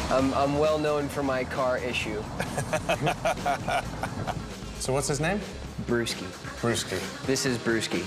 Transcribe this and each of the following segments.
I'm well known for my car issue. So what's his name? Brewski. Brewski. This is Brewski.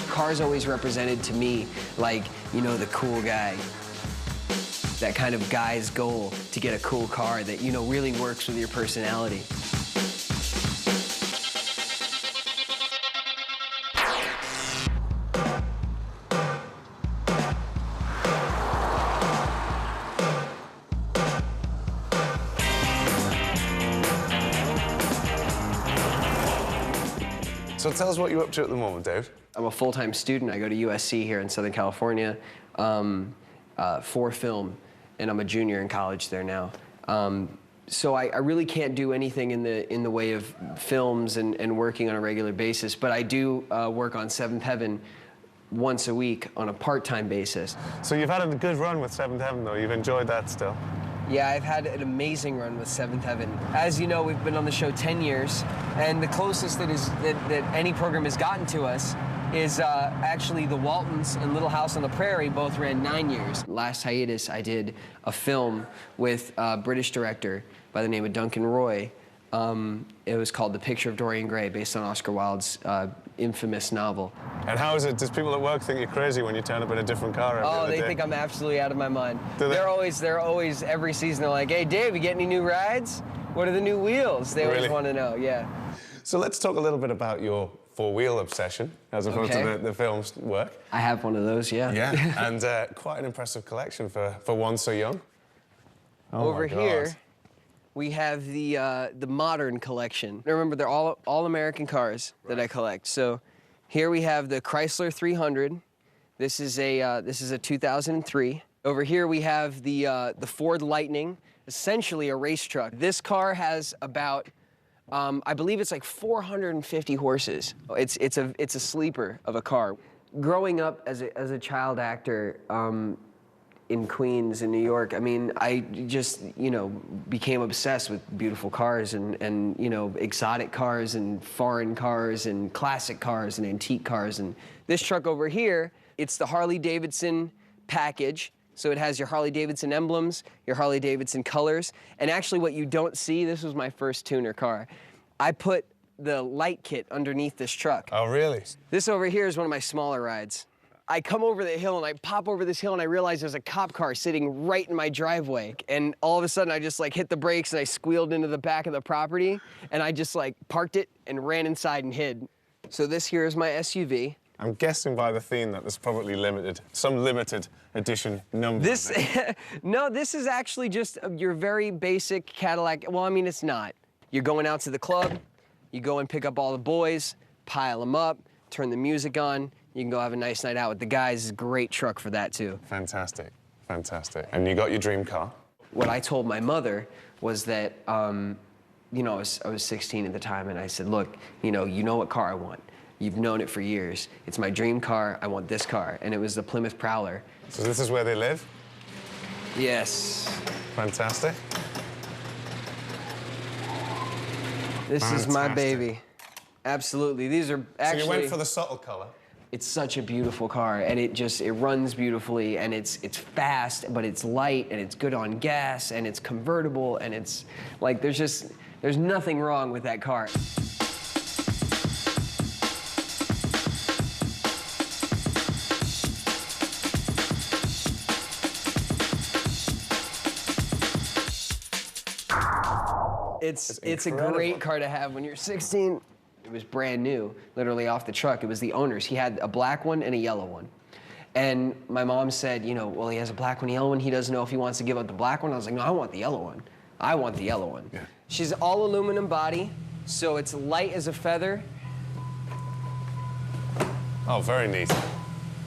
Cars always represented to me like, you know, the cool guy. That kind of guy's goal to get a cool car that, you know, really works with your personality. So tell us what you're up to at the moment, Dave. I'm a full-time student. I go to USC here in Southern California for film, and I'm a junior in college there now. So I really can't do anything in the way of films and working on a regular basis, but I do work on Seventh Heaven once a week on a part-time basis. So you've had a good run with Seventh Heaven, though. You've enjoyed that still. Yeah, I've had an amazing run with Seventh Heaven. As you know, we've been on the show 10 years, and the closest that any program has gotten to us is actually the Waltons and Little House on the Prairie both ran 9 years. Last hiatus, I did a film with a British director by the name of Duncan Roy. It was called The Picture of Dorian Gray, based on Oscar Wilde's infamous novel. And how is it? Does people at work think you're crazy when you turn up in a different car every other day? Oh, they think I'm absolutely out of my mind. Do they? They're always, every season, they're like, hey, Dave, you get any new rides? What are the new wheels? They always want to know, yeah. So let's talk a little bit about your four-wheel obsession, as opposed to the film's work. I have one of those, yeah. Yeah, and quite an impressive collection for one so young. Oh, Over here, we have the modern collection. Remember, they're all American cars that I collect. So here we have the Chrysler 300. This is a 2003. Over here we have the Ford Lightning, essentially a race truck. This car has about I believe it's like 450 horses. It's a sleeper of a car. Growing up as a child actor in Queens, in New York, I mean, I just, you know, became obsessed with beautiful cars and you know, exotic cars and foreign cars and classic cars and antique cars. And this truck over here, it's the Harley-Davidson package. So it has your Harley-Davidson emblems, your Harley-Davidson colors, and actually what you don't see, this was my first tuner car. I put the light kit underneath this truck. Oh, really? This over here is one of my smaller rides. I come over the hill and I pop over this hill and I realize there's a cop car sitting right in my driveway. And all of a sudden I just like hit the brakes and I squealed into the back of the property and I just like parked it and ran inside and hid. So this here is my SUV. I'm guessing by the theme that there's probably some limited edition number. No, this is actually just your very basic Cadillac. Well, I mean, it's not. You're going out to the club, you go and pick up all the boys, pile them up, turn the music on, you can go have a nice night out with the guys. It's a great truck for that, too. Fantastic, fantastic. And you got your dream car? What I told my mother was that, you know, I was 16 at the time, and I said, look, you know what car I want. You've known it for years. It's my dream car. I want this car. And it was the Plymouth Prowler. So this is where they live? Yes. Fantastic. This is my baby. Absolutely. These are actually... So you went for the subtle color? It's such a beautiful car, and it runs beautifully, and it's fast, but it's light, and it's good on gas, and it's convertible, and it's like there's nothing wrong with that car. It's a great car to have when you're 16. It was brand new, literally off the truck. It was the owner's. He had a black one and a yellow one. And my mom said, you know, well, he has a black one, a yellow one. He doesn't know if he wants to give up the black one. I was like, no, I want the yellow one. I want the yellow one. Yeah. She's all aluminum body, so it's light as a feather. Oh, very neat.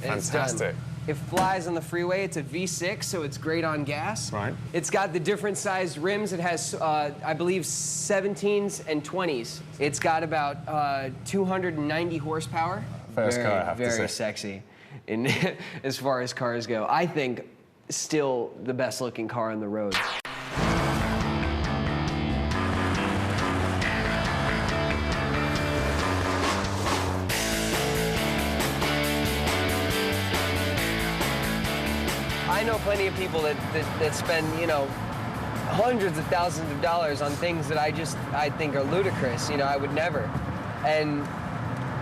Fantastic. It flies on the freeway. It's a V6, so it's great on gas. Right. It's got the different sized rims. It has, I believe, 17s and 20s. It's got about 290 horsepower. Fast car, I have to say. Very sexy, as far as cars go. I think still the best looking car on the road. I know plenty of people that spend, you know, hundreds of thousands of dollars on things that I think are ludicrous. You know, I would never. And,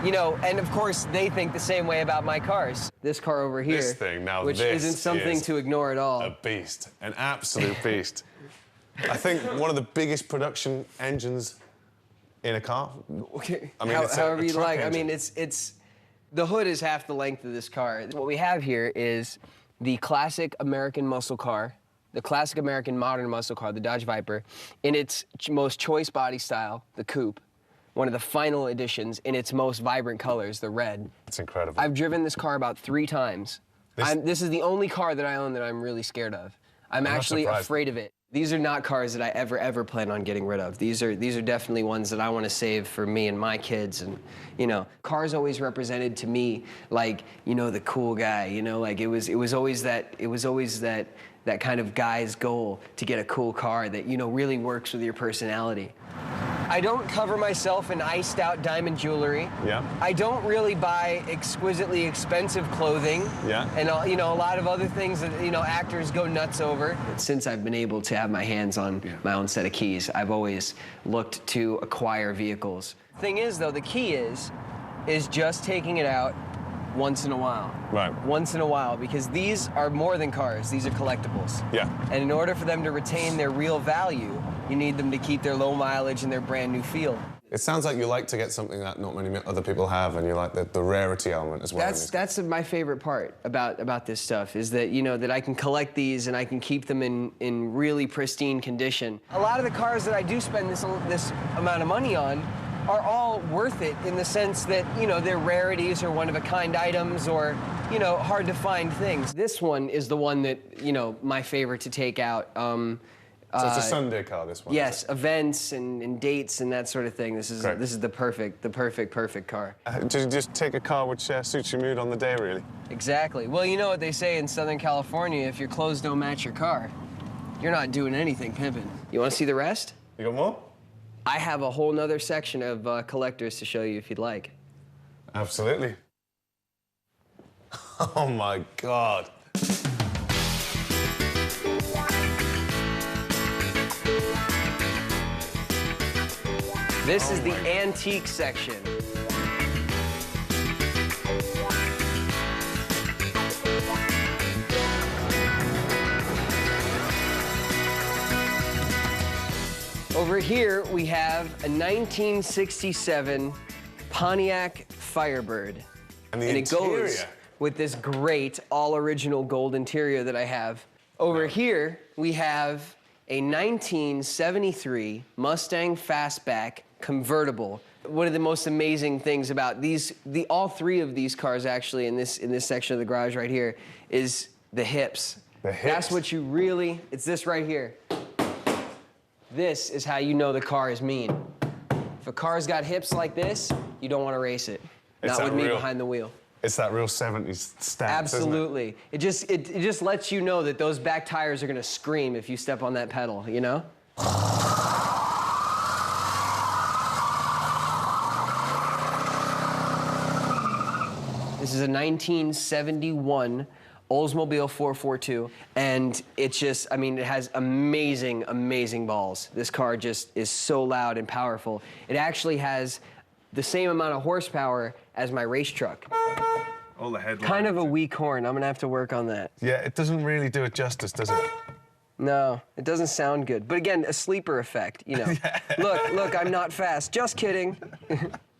you know, and of course they think the same way about my cars. This car over here, This thing, now which this isn't something is to ignore at all. A beast, an absolute beast. I think one of the biggest production engines in a car. Okay. I mean, However you truck like. engine. I mean, it's the hood is half the length of this car. What we have here is the classic American muscle car, the classic American modern muscle car, the Dodge Viper, in its most choice body style, the coupe. One of the final editions in its most vibrant colors, the red. It's incredible. I've driven this car about 3 times. This is the only car that I own that I'm really scared of. I'm actually afraid of it. These are not cars that I ever plan on getting rid of. These are definitely ones that I want to save for me and my kids. And, you know, cars always represented to me like, you know, the cool guy. You know, like it was always that kind of guy's goal to get a cool car that, you know, really works with your personality. I don't cover myself in iced out diamond jewelry. Yeah. I don't really buy exquisitely expensive clothing. Yeah. And you know, a lot of other things that, you know, actors go nuts over. Since I've been able to have my hands on my own set of keys, I've always looked to acquire vehicles. Thing is, though, the key is just taking it out once in a while. Right. Once in a while, because these are more than cars. These are collectibles. Yeah. And in order for them to retain their real value, you need them to keep their low mileage and their brand new feel. It sounds like you like to get something that not many other people have, and you like the rarity element as well. That's my favorite part about this stuff, is that, you know, that I can collect these and I can keep them in really pristine condition. A lot of the cars that I do spend this amount of money on are all worth it in the sense that, you know, they're rarities or one-of-a-kind items or, you know, hard-to-find things. This one is the one that, you know, my favorite to take out. So it's a Sunday car, this one? Yes, events and dates and that sort of thing. This is the perfect car. Just take a car which suits your mood on the day, really. Exactly. Well, you know what they say in Southern California, if your clothes don't match your car, you're not doing anything pimping. You want to see the rest? You got more? I have a whole nother section of collectors to show you if you'd like. Absolutely. Oh my God. This is the antique section. Over here, we have a 1967 Pontiac Firebird. And it goes with this great all-original gold interior that I have. Over here, we have a 1973 Mustang Fastback convertible. One of the most amazing things about all 3 of these cars actually in this section of the garage right here is the hips. The hips? That's what you really, it's this right here. This is how you know the car is mean. If a car's got hips like this, you don't want to race it. Not with me behind the wheel. It's that real 70s stance, Absolutely. Isn't it? It just lets you know that those back tires are going to scream if you step on that pedal, you know? This is a 1971 Oldsmobile 442, and it's just, I mean, it has amazing, amazing balls. This car just is so loud and powerful. It actually has the same amount of horsepower as my race truck. All the headlines. Kind of a weak horn. I'm gonna have to work on that. Yeah, it doesn't really do it justice, does it? No, it doesn't sound good. But again, a sleeper effect, you know. Look, I'm not fast. Just kidding.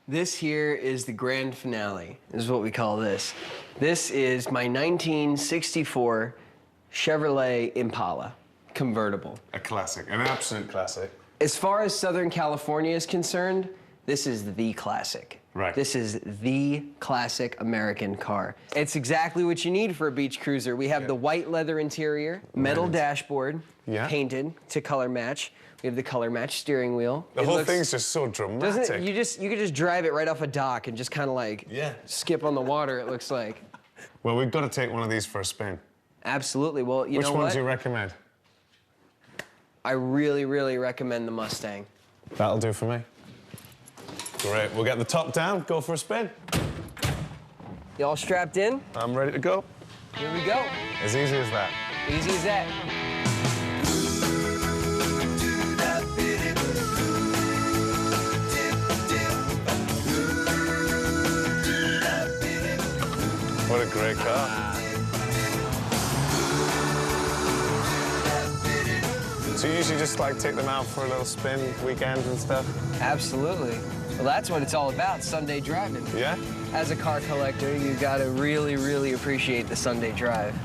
This here is the grand finale, is what we call this. This is my 1964 Chevrolet Impala convertible. A classic, an absolute classic. As far as Southern California is concerned, this is the classic. Right. This is the classic American car. It's exactly what you need for a beach cruiser. We have the white leather interior, metal dashboard, painted to color match. We have the color match steering wheel. The whole thing's just so dramatic. Doesn't it? You could just drive it right off a dock and just kind of like skip on the water, it looks like. Well, we've got to take one of these for a spin. Absolutely. Well, you know what? Which ones do you recommend? I really, really recommend the Mustang. That'll do for me. Great. We'll get the top down, go for a spin. You all strapped in? I'm ready to go. Here we go. As easy as that. Easy as that. great car. So you usually just like take them out for a little spin, weekends and stuff? Absolutely. Well, that's what it's all about, Sunday driving. Yeah? As a car collector, you gotta really, really appreciate the Sunday drive.